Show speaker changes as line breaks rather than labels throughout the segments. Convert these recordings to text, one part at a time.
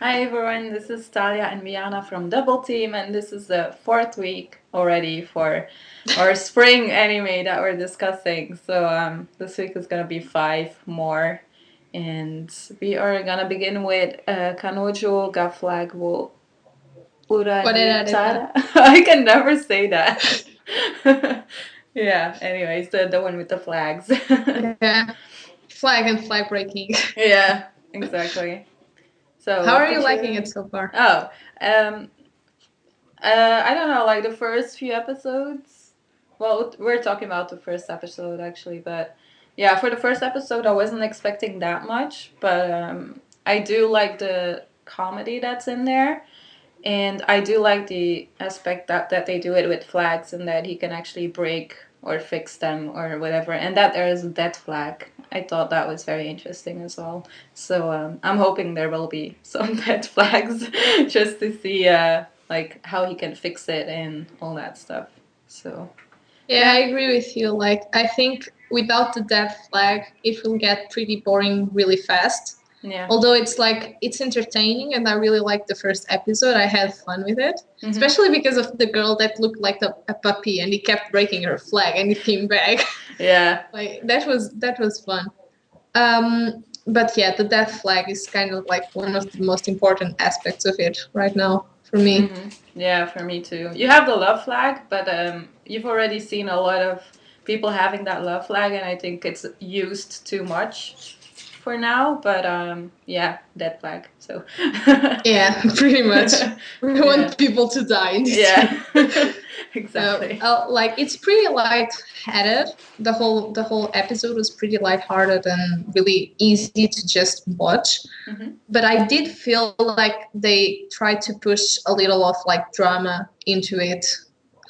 Hi everyone, this is Thalia and Miana from Double Team, and this is the fourth week already for our spring anime that we're discussing. This week is gonna be five more, and we are gonna begin with Kanojo ga Flag wo
Orerareta.
Uranitara. I can never say that. Yeah, anyways, the one with the flags.
Yeah. Flag and flag breaking.
Yeah, exactly. So,
How
what
are you
did
liking it
you.
so far?
Oh, um, I don't know, like the first few episodes. Well, we're talking about the first episode actually, but yeah, for the first episode, I wasn't expecting that much, but I do like the comedy that's in there, and I do like the aspect that they do it with flags and that he can actually break or fix them or whatever, and that there is a dead flag. I thought that was very interesting as well. So I'm hoping there will be some dead flags just to see like how he can fix it and all that stuff. So
Yeah, I
yeah,
agree with you. Like, I think without the death flag, it will get pretty boring really fast.
yeah.
Although it's entertaining, and I really liked the first episode. I had fun with it,
Mhm.
especially because of the girl that looked like a puppy, and he kept breaking her flag, and it came back.
Yeah.
Like that was fun. But yeah, the death flag is kind of like one of the most important aspects of it right now for me.
Yeah, for me too. You have the love flag, but you've already seen a lot of people having that love flag, and I think it's used too much for now. But yeah, dead flag. So
Yeah, pretty much. We
yeah,
want people to die in this
yeah,
series.
exactly.
Like it's pretty light-headed. The whole episode was pretty light-hearted and really easy to just watch.
Hmm.
But I did feel like they tried to push a little of like drama into it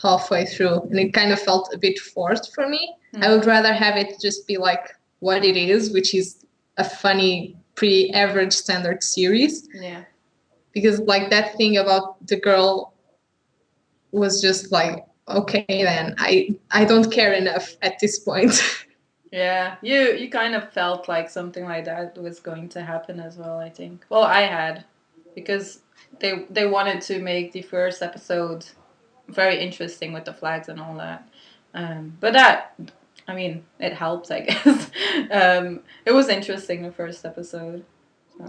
halfway through, and it kind of felt a bit forced for me. I would rather have it just be like what it is, which is a funny, pretty average standard series.
Yeah.
Because like that thing about the girl was just like, okay, then I don't care enough at this point.
Yeah, you kind of felt like something like that was going to happen as well, I think. Well, I had because they wanted to make the first episode very interesting with the flags and all that. But that, I mean, it helped, I guess. It was interesting the first episode. So.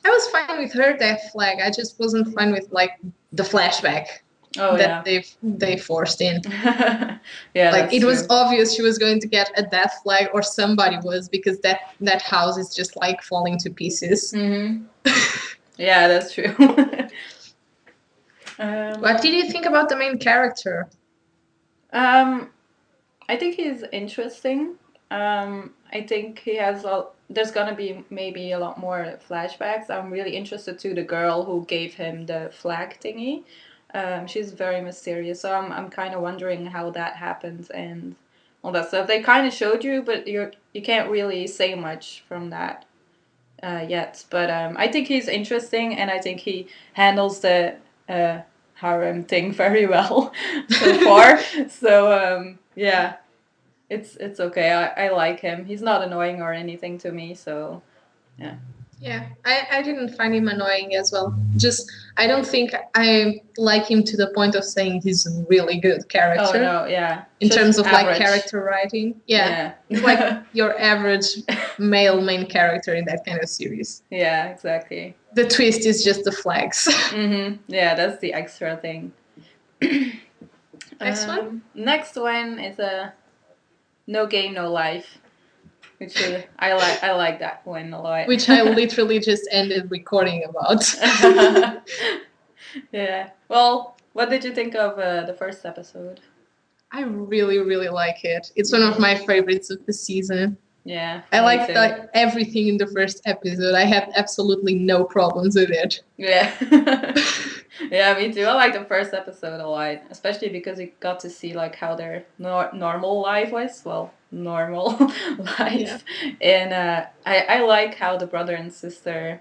I was fine with her death flag. I just wasn't fine with like the flashback
Oh
that
yeah.
they forced in.
Yeah,
Like
that's
it was
true.
obvious she was going to get a death flag, or somebody was, because that house is just like falling to pieces.
Hmm. Yeah, that's true.
What
um,
did you think about the main character?
um, I think he's interesting. I think he has a. There's gonna be maybe a lot more flashbacks. I'm really interested to the girl who gave him the flag thingy. She's very mysterious, so I'm kind of wondering how that happens and all that stuff. They kind of showed you, but you can't really say much from that yet. But I think he's interesting, and I think he handles the uh, harem thing very well so far. So yeah, it's okay. I like him. He's not annoying or anything to me. So yeah.
Yeah, I didn't find him annoying as well. Just I don't think I like him to the point of saying he's a really good
Oh
character
no, yeah,
in
just
terms of like
average.
character writing. Yeah,
Yeah.
he's like your average male main character in that kind of series.
Yeah, exactly.
The twist is just the flags.
Yeah, that's the extra thing.
Next one,
Next one is a no game, no life, which I like. I like that one a lot.
which I literally just ended recording about.
Yeah. Well, what did you think of the first episode?
I really, really like it. It's one of
Mm-hmm.
my favorites of the season.
Yeah,
I
me
liked
too.
like everything in the first episode. I had absolutely no problems with it.
Yeah. Yeah, me too. I like the first episode a lot, especially because we got to see like how their normal life was. Well, normal
Yeah.
life, and I like how the brother and sister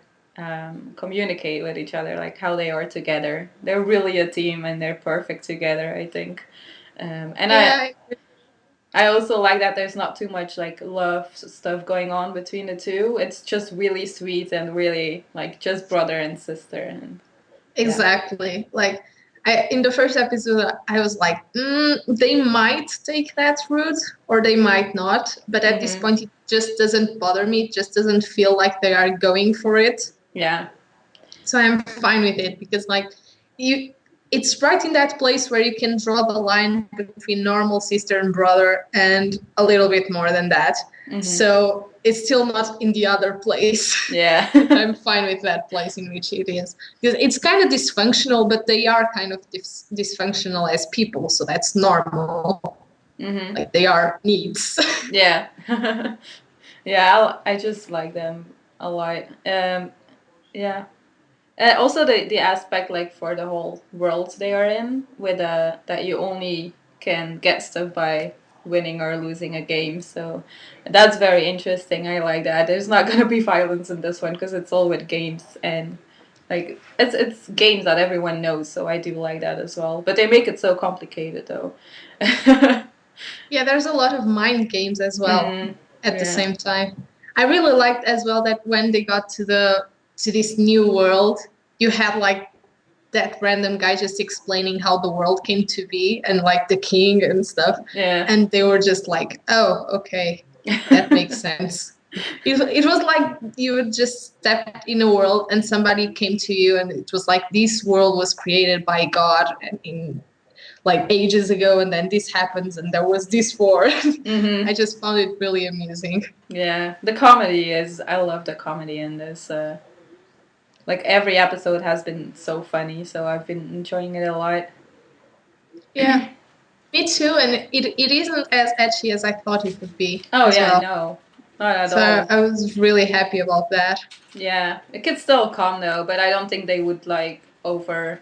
communicate with each other, like how they are together. They're really a team, and they're perfect together. I think, and I
Yeah,
I also like that there's not too much like love stuff going on between the two. It's just really sweet and really like just brother and sister, and yeah.
Exactly. Like in the first episode, I was like, they might take that route or they might not. But at this
Mm-hmm.
point, it just doesn't bother me. It just doesn't feel like they are going for it.
Yeah.
So I'm fine with it because like you, it's right in that place where you can draw the line between normal sister and brother and a little bit more than that.
Mm-hmm.
So it's still not in the other place.
Yeah.
I'm fine with that place in which it is because it's kind of dysfunctional, but they are kind of dysfunctional as people, so that's normal.
Mm-hmm.
Like they are needs.
Yeah. Yeah, I just like them a lot. Yeah. Also, the aspect like for the whole world they are in, with that you only can get stuff by winning or losing a game. So that's very interesting. I like that. There's not gonna be violence in this one because it's all with games and like it's games that everyone knows. So I do like that as well. But they make it so complicated though.
Yeah, there's a lot of mind games as well
Mm,
at the
yeah.
same time. I really liked as well that when they got to this new world, you had like that random guy just explaining how the world came to be and like the king and stuff.
Yeah.
And they were just like, oh, okay, that makes sense. It was like you would just step in a world and somebody came to you and it was like this world was created by God and in like ages ago and then this happens and there was this war.
Mm-hmm.
I just found it really amusing.
Yeah. The comedy is. I love the comedy in this. Like every episode has been so funny, so I've been enjoying it a lot.
Yeah, me too. And it isn't as edgy as I thought it would be
Oh
as
yeah,
well.
no, not at
So
all.
I was really happy about that.
Yeah, it could still come though, but I don't think they would like overdo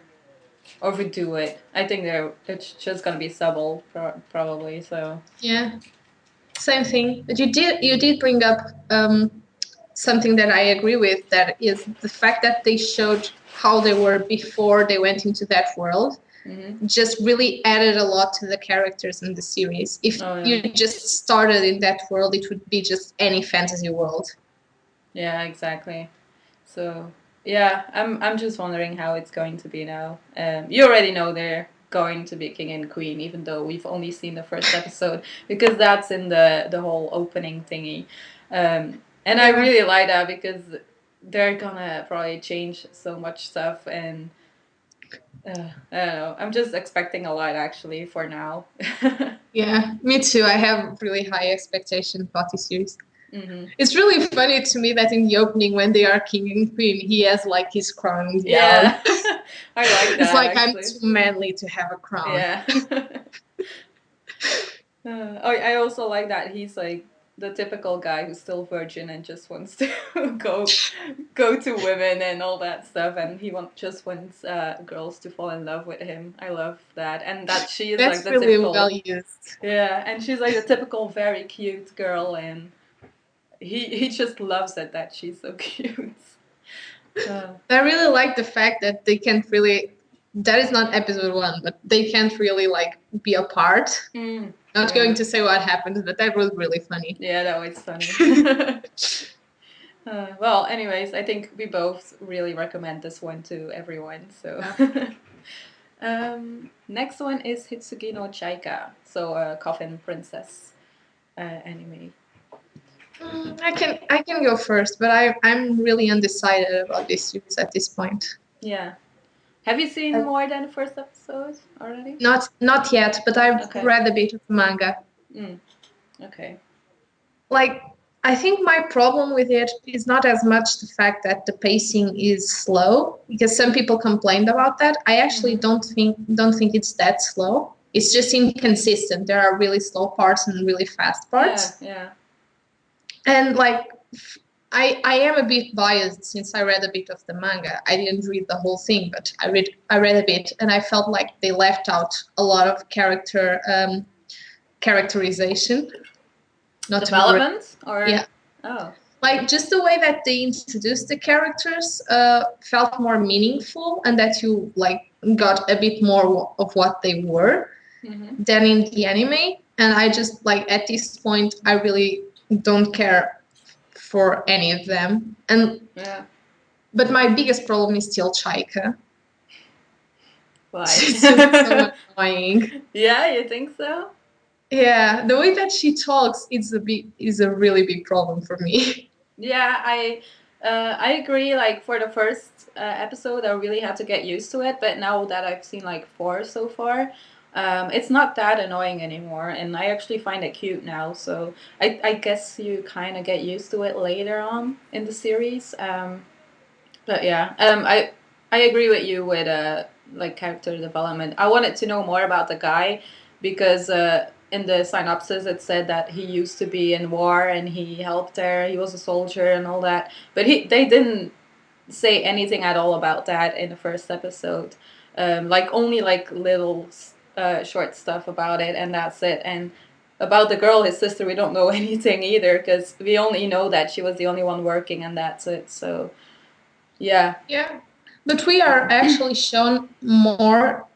it. I think it's just gonna be subtle, probably. So
Yeah, same thing. But you did bring up something that I agree with. That is the fact that they showed how they were before they went into that world.
mm-hmm.
Just really added a lot to the characters in the series. If
Oh yeah,
you just started in that world, it would be just any fantasy world.
yeah, exactly. So yeah, I'm just wondering how it's going to be now. You already know they're going to be king and queen, even though we've only seen the first episode because that's in the whole opening thingy. And I
Yeah.
really like that because they're gonna probably change so much stuff and I don't know. I'm just expecting a lot actually for now.
Yeah, me too. I have really high expectations about this series.
hmm
It's really funny to me that in the opening, when they are king and queen, he has like his crown down.
Yeah, I like
It's
that
like I'm
actually.
too manly to have a crown.
Yeah. Oh, I also like that he's like the typical guy who's still virgin and just wants to go go to women and all that stuff, and just wants girls to fall in love with him. I love that, and that she is like
That's
the
really well
typical,
used.
yeah, and she's like the typical very cute girl, and he just loves it that she's so cute. Uh,
I really like the fact that they can't really. That is not episode one, but they can't really like be apart. Not
yeah,
going to say what happens, but that was really funny.
yeah, that was funny. Well, anyways, I think we both really recommend this one to everyone. So, next one is Hitsugi no Chaika, so Coffin Princess anime.
I can go first, but I'm really undecided about this series at this point.
Yeah, have you seen more than the first episode already?
Not yet, but I've
Okay.
read a bit of manga.
Okay.
Like I think my problem with it is not as much the fact that the pacing is slow, because some people complained about that. I actually don't think it's that slow. It's just inconsistent. There are really slow parts and really fast parts.
Yeah.
And like I am a bit biased since I read a bit of the manga. I didn't read the whole thing, but I read a bit, and I felt like they left out a lot of characterization. Not
Development or
yeah,
oh
like just the way that they introduced the characters felt more meaningful, and that you like got a bit more of what they were than in the anime. And I just like at this point I really don't care for any of them. And
Yeah.
but my biggest problem is still Chaika.
Why?
She's just so annoying.
Yeah, you think so?
Yeah, the way that she talks is a really big problem for me.
Yeah, I agree. Like for the first episode, I really had to get used to it. But now that I've seen like 4 so far, it's not that annoying anymore, and I actually find it cute now. So I guess you kind of get used to it later on in the series. But yeah, I agree with you with like character development. I wanted to know more about the guy because in the synopsis it said that he used to be in war and he helped there. He was a soldier and all that, but they didn't say anything at all about that in the first episode. Like only like little short stuff about it, and that's it. And about the girl, his sister, we don't know anything either because we only know that she was the only one working, and that's it. So yeah.
Yeah. But we are actually shown more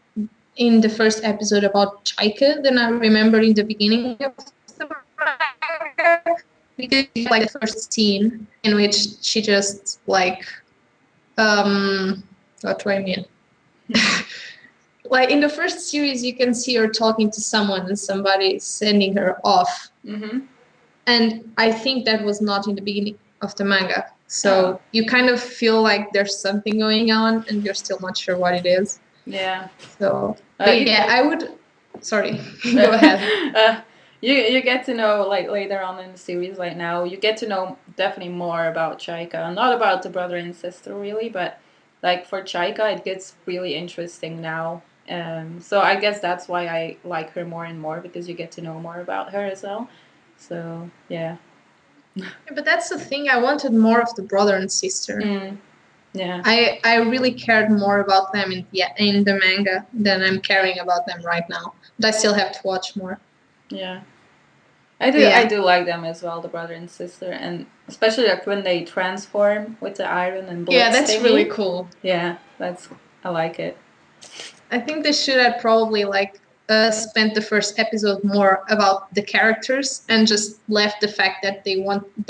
in the first episode about Chaika than I remember in the beginning of the manga. Because like the first scene in which she just like what do I mean? Like in the first series you can see her talking to someone and somebody sending her off.
Mm-hmm.
And I think that was not in the beginning of the manga. So
Oh.
you kind of feel like there's something going on and you're still not sure what it is.
Yeah.
So, but yeah, I would. Sorry, go ahead.
You get to know like later on in the series, like now you get to know definitely more about Chaika, not about the brother and sister really, but like for Chaika it gets really interesting now. So I guess that's why I like her more and more because you get to know more about her as well. So yeah.
But that's the thing. I wanted more of the brother and sister.
Yeah.
I really cared more about them in the manga than I'm caring about them right now. But I still have to watch more.
Yeah.
Yeah.
I do like them as well, the brother and sister, and especially like when they transform with the iron and blood.
Yeah, that's
thingy.
really cool.
Yeah, I like it.
I think they should have probably like spent the first episode more about the characters and just left the fact that they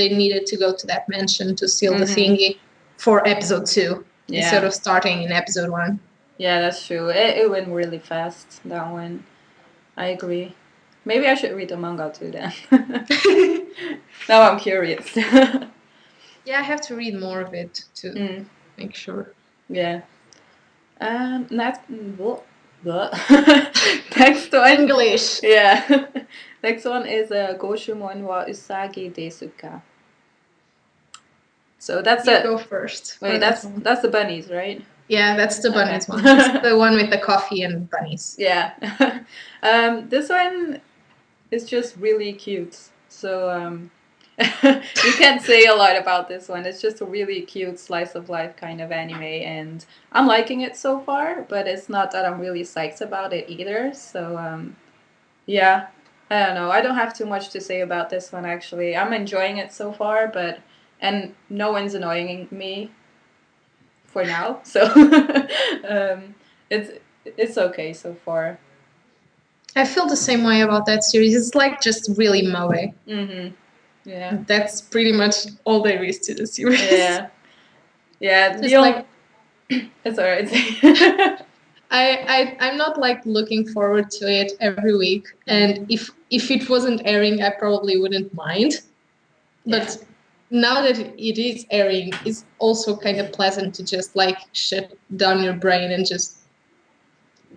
needed to go to that mansion to steal the thingy for episode 2 instead of starting in episode 1.
Yeah, that's true. It went really fast, that one. I agree. Maybe I should read the manga too then. Now I'm curious.
Yeah, I have to read more of it to make sure.
Yeah. Next, next one.
English.
Yeah. Next one is Goshumon wa Usagi desu ka. So that's
You go first.
Wait, that's the bunnies, right?
Yeah, that's the bunnies one. It's the one with the coffee and bunnies.
Yeah. This one is just really cute. So you can't say a lot about this one. It's just a really cute slice of life kind of anime, and I'm liking it so far. But it's not that I'm really psyched about it either. So yeah, I don't know. I don't have too much to say about this one actually. I'm enjoying it so far, and no one's annoying me for now. So it's okay so far.
I feel the same way about that series. It's like just really moe.
Yeah.
That's pretty much all there is to the series.
Yeah. Yeah.
Just like
it's alright.
I'm not like looking forward to it every week, and if it wasn't airing, I probably wouldn't mind. But now that it is airing, it's also kind of pleasant to just like shut down your brain and just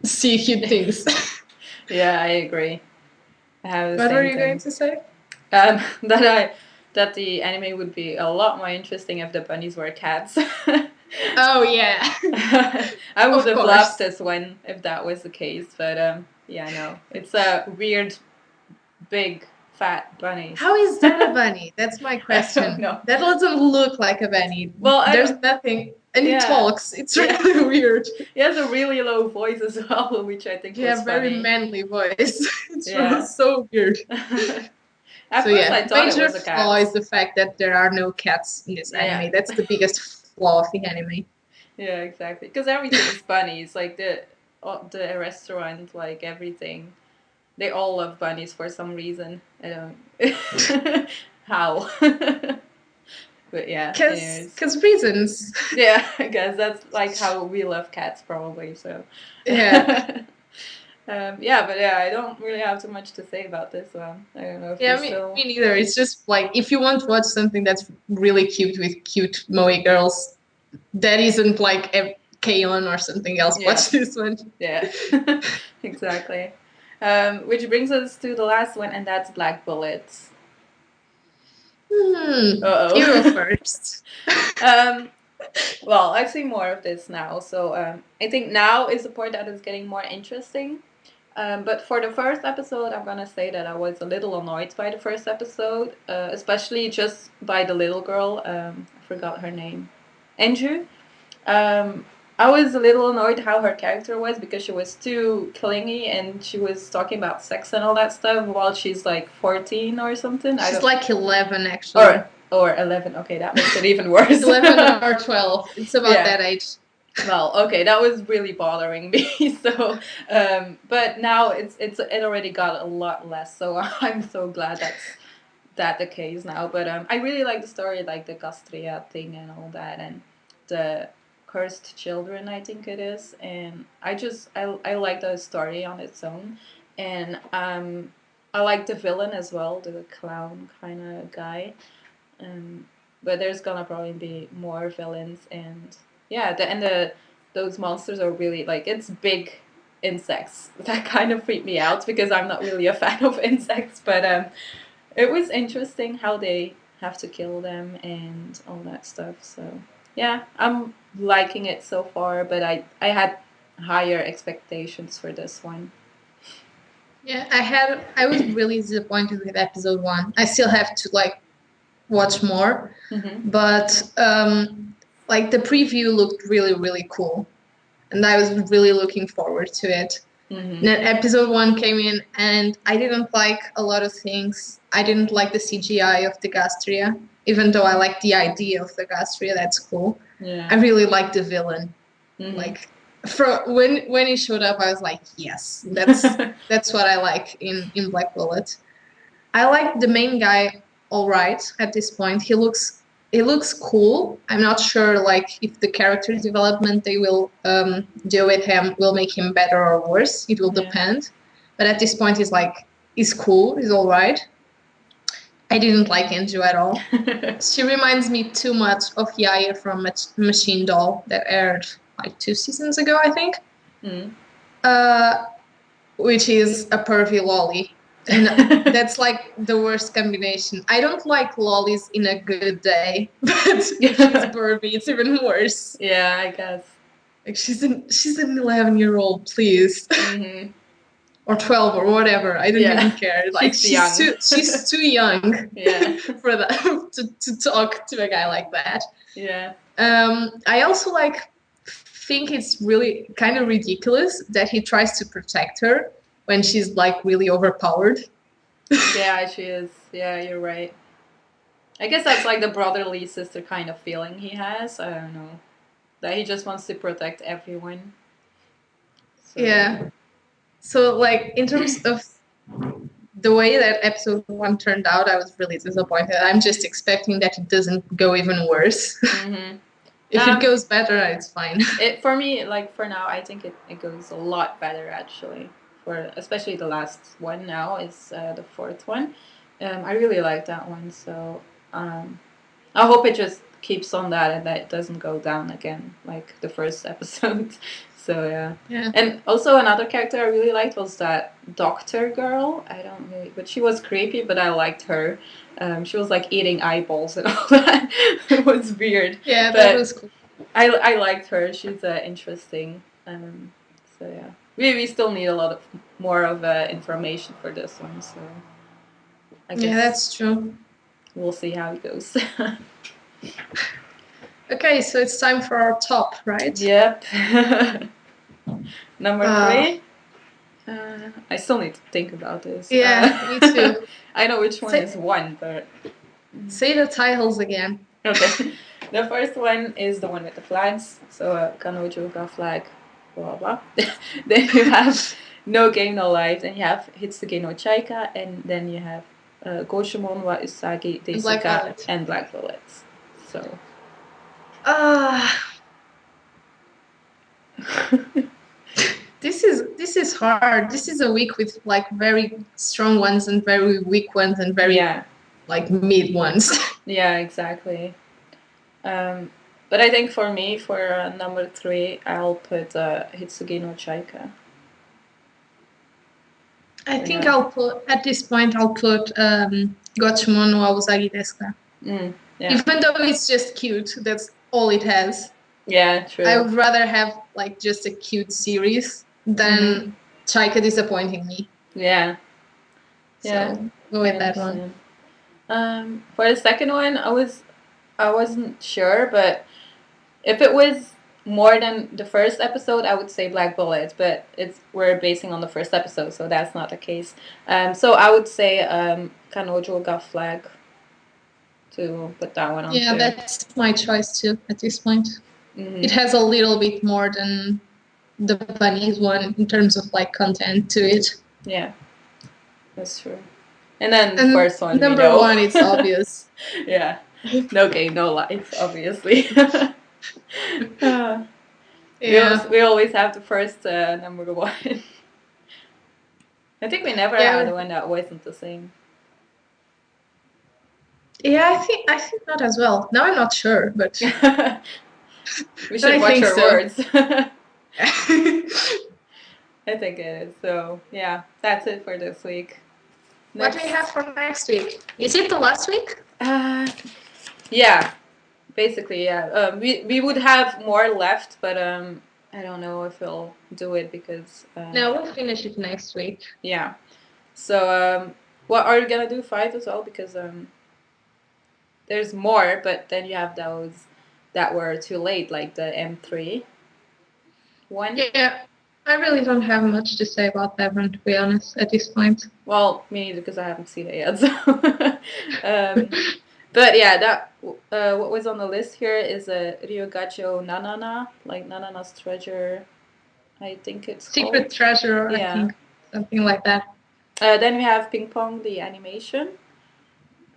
see cute things.
Yeah, I agree. I have the
what
same
were you
thing.
going to say?
That the anime would be a lot more interesting if the bunnies were cats.
Oh yeah.
I would have loved this one if that was the case, but yeah, no. It's a weird, big, fat bunny.
How is that a bunny? That's my question.
No.
That doesn't look like a bunny.
Well,
there's nothing, and he talks. It's really weird.
He has a really low voice as well, which I think was
very
funny.
manly voice. It's really so weird.
At first I thought
major
it was a cat.
flaw is the fact that there are no cats in this anime. That's the biggest flaw of the anime.
Yeah, exactly. Because everything is bunnies, like the restaurant, like everything. They all love bunnies for some reason. I don't how. But yeah, anyways.
Cause reasons.
Yeah, I guess that's like how we love cats probably, so.
Yeah.
Yeah, but yeah, I don't really have too much to say about this one. I don't know if you
Yeah,
still.
me neither. It's just like if you want to watch something that's really cute with cute moe girls, that isn't like a K-On! Or something else.
Yeah.
Watch this one.
Yeah, exactly. Which brings us to the last one, and that's Black Bullets.
You go
Uh-oh.
first.
um, well, I've seen more of this now, so I think now is the part that is getting more interesting. But for the first episode, I'm gonna say that I was a little annoyed by the first episode, especially just by the little girl. I forgot her name, Andrew. Um, I was a little annoyed how her character was because she was too clingy and she was talking about sex and all that stuff while she's like 14 or something. I
She's
don't.
like 11 actually.
Or 11. Okay, that makes it even worse.
11 or 12. It's about
Yeah.
that age.
Well, okay, that was really bothering me. So, but now it already got a lot less. So I'm so glad that the case now. But I really like the story, like the Castria thing and all that, and the cursed children. I think it is, and I like the story on its own, and I like the villain as well, the clown kind of guy. Um, but there's gonna probably be more villains, and yeah, the those monsters are really like it's big insects that kind of freak me out because I'm not really a fan of insects. But it was interesting how they have to kill them and all that stuff. So yeah, I'm liking it so far, but I had higher expectations for this one.
Yeah, I was really disappointed with episode 1. I still have to like watch more,
Mm-hmm.
but like the preview looked really really cool, and I was really looking forward to it.
Mm-hmm.
Then episode 1 came in, and I didn't like a lot of things. I didn't like the CGI of the Gastria, even though I like the idea of the Gastria. That's cool.
Yeah.
I really liked the villain.
Mm-hmm.
Like, when he showed up, I was like, yes, that's what I like in Black Bullet. I like the main guy all right at this point. He looks cool. I'm not sure like if the character development they will do with him will make him better or worse. It will
Yeah.
depend. But at this point, he's cool. He's all right. I didn't like Andrew at all. She reminds me too much of Yaya from Machine Doll that aired like 2 seasons ago, I think.
Mm.
Which is a pervy lolly. And that's like the worst combination. I don't like lollies in a good day, but if she's pervy, it's even worse.
Yeah, I guess.
Like she's an 11-year-old, please.
Mm-hmm.
Or 12 or whatever. I don't
Yeah.
even care. Like she's too young.
Yeah.
For that to talk to a guy like that.
Yeah.
I also like think it's really kind of ridiculous that he tries to protect her when she's like really overpowered.
Yeah, she is. Yeah, you're right. I guess that's like the brotherly sister kind of feeling he has. I don't know. That he just wants to protect everyone. So.
Yeah. So like in terms of the way that episode 1 turned out, I was really disappointed. I'm just expecting that it doesn't go even worse.
Mm-hmm.
If it goes better, it's fine.
For me, like for now, I think it goes a lot better actually. For especially the last one now is the fourth one. I really like that one, so I hope it just keeps on that and that it doesn't go down again like the first episode. So
yeah.
And also another character I really liked was that doctor girl. I don't really, but she was creepy, but I liked her. She was like eating eyeballs and all that. It was weird.
Yeah,
but
that was cool.
I liked her. She's interesting. So yeah, we still need a lot of more of information for this one. So I guess
that's true.
We'll see how it goes.
Okay, so it's time for our top, right?
Yep. Number 3. I still need to think about this.
Yeah, me too.
I know which one is 1, but
say the titles again.
Okay. The first one is the one with the flags. So Kanojuka flag, blah blah. Then you have No Game No Life. And you have Hitsuge no Chaika, and then you have Goshimon wa Usagi
And Black
Desuka
Velvet.
and Black Bullets. So.
This is hard. This is a week with like very strong ones and very weak ones and very like mid ones.
Yeah, exactly. But I think for me, for number 3, I'll put Hitsuge no Chaika.
I think I'll put at this point Gochumon no Usagi desu ka.
Yeah.
Even though it's just cute, that's all it has.
Yeah, true.
I would rather have like just a cute series than Chaika disappointing me.
Yeah.
So go with that one.
For the second one, I wasn't sure, but if it was more than the first episode, I would say Black Bullet, but we're basing on the first episode, so that's not the case. So I would say Kanojo ga Flag to put that one on.
Yeah, that's my choice too at this point. It has a little bit more than the bunnies one in terms of like content to it.
Yeah, that's true. And then the first one,
number 1, it's obvious.
Yeah, No Game No Life, obviously. We always have the first number 1. I think we never had one that wasn't the same.
Yeah, I think not as well. Now I'm not sure, but
we should watch our words. I think it is. So yeah, that's it for this week.
What do we have for next week? Is it the last week?
Yeah, basically, yeah. We would have more left, but I don't know if we'll do it because.
No, we'll finish it next week.
Yeah. So what are you gonna do 5 as well? Because there's more, but then you have those that were too late, like the M3 one.
Yeah. I really don't have much to say about that one, to be honest, at this point.
Well, me neither, because I haven't seen it yet. So. But yeah, that what was on the list here is a Ryogacho Nanana, like Nanana's Treasure. I think it's
Secret
called.
Treasure, I think. Something like that.
Then we have Ping Pong, the animation.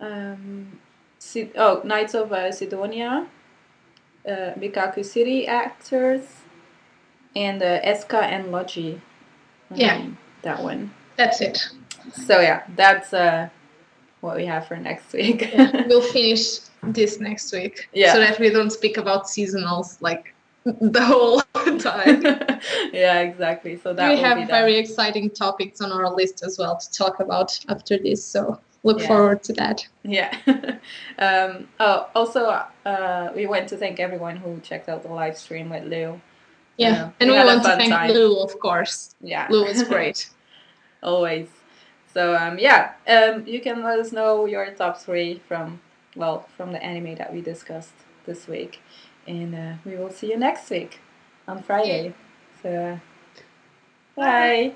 Knights of Sidonia. Mikaku City actors. And Eska and Logi. That one.
That's it.
So yeah, that's what we have for next week.
We'll finish this next week.
Yeah.
So that we don't speak about seasonals like the whole time.
Yeah, exactly. So that
we have very exciting topics on our list as well to talk about after this. So look forward to that.
Yeah. Also, we want to thank everyone who checked out the live stream with Lou.
Yeah, and we want to thank Lou, of course.
Yeah.
Lou was great.
Always. So, you can let us know your top 3 from the anime that we discussed this week. And we will see you next week on Friday. So, bye.